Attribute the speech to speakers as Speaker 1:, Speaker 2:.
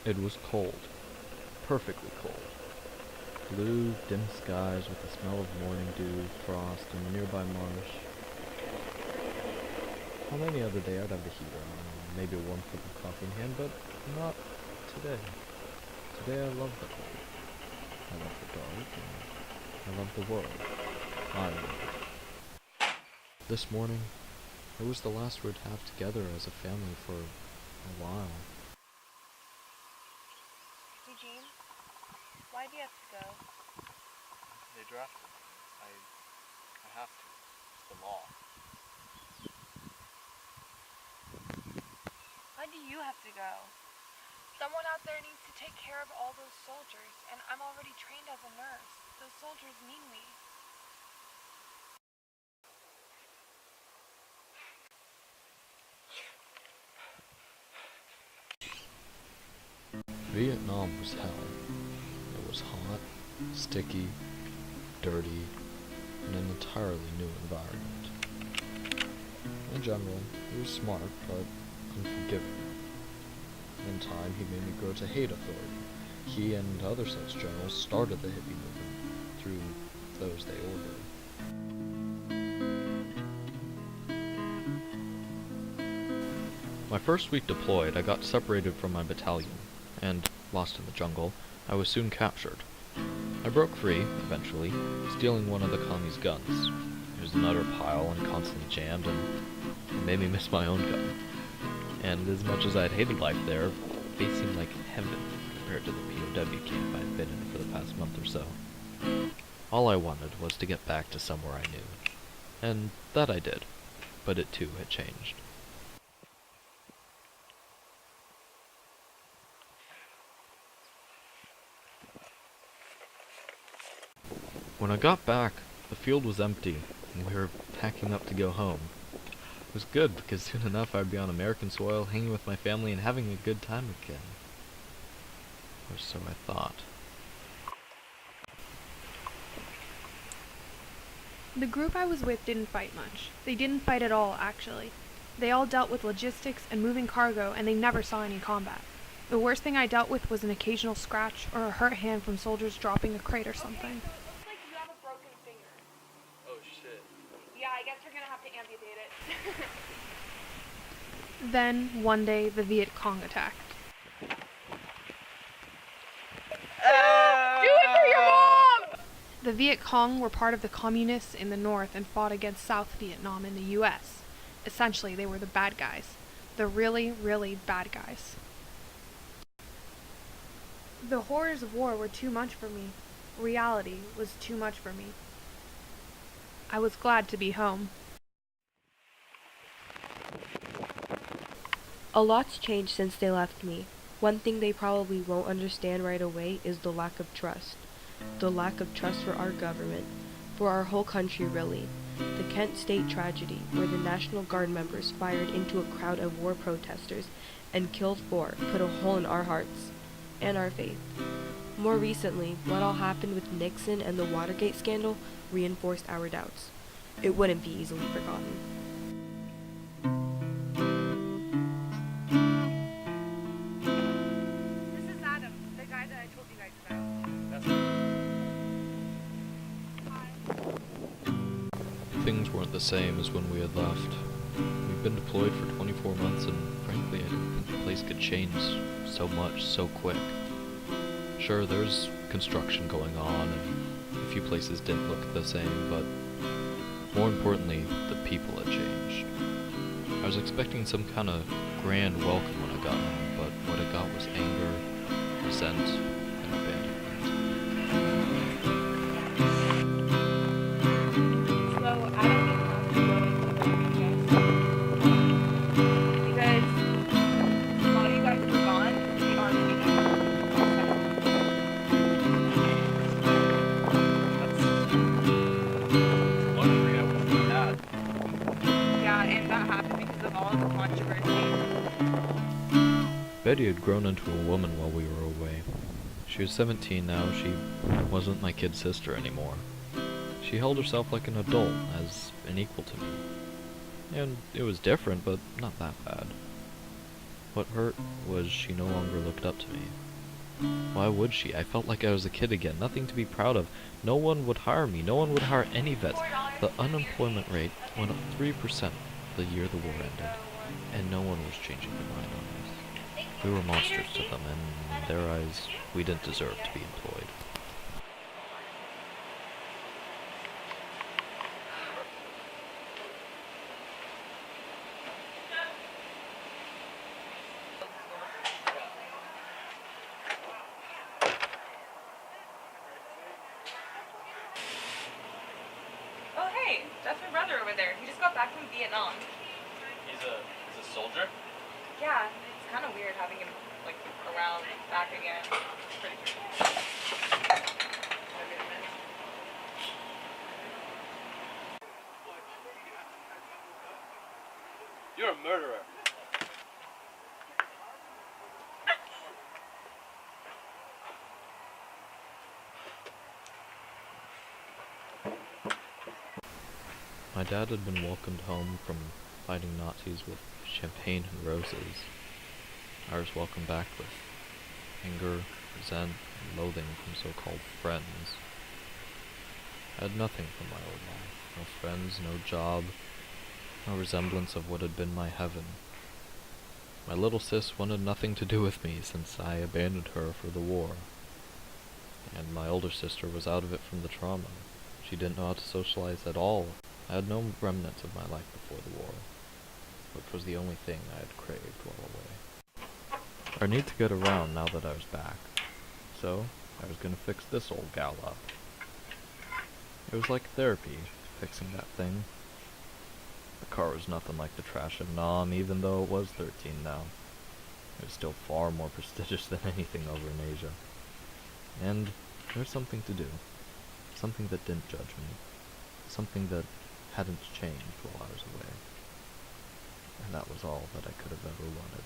Speaker 1: It was cold, perfectly cold. Blue, dim skies with the smell of morning dew, frost, and the nearby marsh. On any other day I'd have the heater on, maybe a warm cup of coffee in hand, but not today. Today I love the cold. I love the dark, and I love the world. I love it. This morning, it was the last we'd have together as a family for a while.
Speaker 2: Eugene, why do you have to go?
Speaker 3: They drafted me. I have to. It's the law.
Speaker 2: Why do you have to go? Someone out there needs to take care of all those soldiers, and I'm already trained as a nurse. Those soldiers need me.
Speaker 1: Vietnam was hell. It was hot, sticky, dirty, and an entirely new environment. In general, he was smart, but unforgiving. In time, he made me grow to hate authority. He and other such generals started the hippie movement through those they ordered. My first week deployed, I got separated from my battalion, and, lost in the jungle, I was soon captured. I broke free, eventually, stealing one of the commies' guns. It was an utter pile and constantly jammed, and it made me miss my own gun. And as much as I'd hated life there, it seemed like heaven compared to the POW camp I'd been in for the past month or so. All I wanted was to get back to somewhere I knew. And that I did, but it too had changed. When I got back, the field was empty, and we were packing up to go home. It was good, because soon enough I'd be on American soil, hanging with my family, and having a good time again. Or so I thought.
Speaker 4: The group I was with didn't fight much. They didn't fight at all, actually. They all dealt with logistics and moving cargo, and they never saw any combat. The worst thing I dealt with was an occasional scratch or a hurt hand from soldiers dropping a crate or something.
Speaker 2: Okay, so it looks like you have a broken finger.
Speaker 3: Oh shit.
Speaker 2: Yeah, I guess we're gonna have to amputate it.
Speaker 4: Then, one day, the Viet Cong attacked.
Speaker 2: Do it for your mom!
Speaker 4: The Viet Cong were part of the communists in the north and fought against South Vietnam in the US. Essentially, they were the bad guys. The really, really bad guys. The horrors of war were too much for me. Reality was too much for me. I was glad to be home.
Speaker 5: A lot's changed since they left me. One thing they probably won't understand right away is the lack of trust. The lack of trust for our government, for our whole country really. The Kent State tragedy, where the National Guard members fired into a crowd of war protesters and killed 4, put a hole in our hearts and our faith. More recently, what all happened with Nixon and the Watergate scandal reinforced our doubts. It wouldn't be easily forgotten.
Speaker 2: This is Adam, the guy that I told you guys about.
Speaker 3: That's
Speaker 2: Hi.
Speaker 1: Things weren't the same as when we had left. We'd been deployed for 24 months, and frankly, I didn't think the place could change so much so quick. Sure, there's construction going on, and a few places didn't look the same, but more importantly, the people had changed. I was expecting some kind of grand welcome when I got home, but what I got was anger, resent, and abandonment.
Speaker 2: So, I don't even know if you because while you guys were gone, the army
Speaker 3: luxury I wouldn't have had.
Speaker 2: Yeah, and that happened because of all of the controversy.
Speaker 1: Betty had grown into a woman while we were away. She was 17 now. She wasn't my kid sister anymore. She held herself like an adult, as an equal to me. And it was different, but not that bad. What hurt was she no longer looked up to me. Why would she? I felt like I was a kid again, nothing to be proud of. No one would hire me. No one would hire any vets. The unemployment rate went up 3% the year the war ended, and no one was changing their mind on us. We were monsters to them, and in their eyes, we didn't deserve to be employed.
Speaker 2: Oh, hey, that's my brother over there. He just got back from Vietnam.
Speaker 3: He's a soldier?
Speaker 2: Yeah, it's kind of weird having him, like, around back again. It's pretty weird.
Speaker 3: You're a murderer.
Speaker 1: My dad had been welcomed home from fighting Nazis with champagne and roses. I was welcomed back with anger, resent, and loathing from so-called friends. I had nothing from my old life. No friends, no job, no resemblance of what had been my heaven. My little sis wanted nothing to do with me since I abandoned her for the war. And my older sister was out of it from the trauma. She didn't know how to socialize at all. I had no remnants of my life before the war, which was the only thing I had craved while away. I need to get around now that I was back, so I was gonna fix this old gal up. It was like therapy, fixing that thing. The car was nothing like the trash in Nam, even though it was 13 now. It was still far more prestigious than anything over in Asia. And there's something to do. Something that didn't judge me. Something that hadn't changed while I was away. And that was all that I could have ever wanted.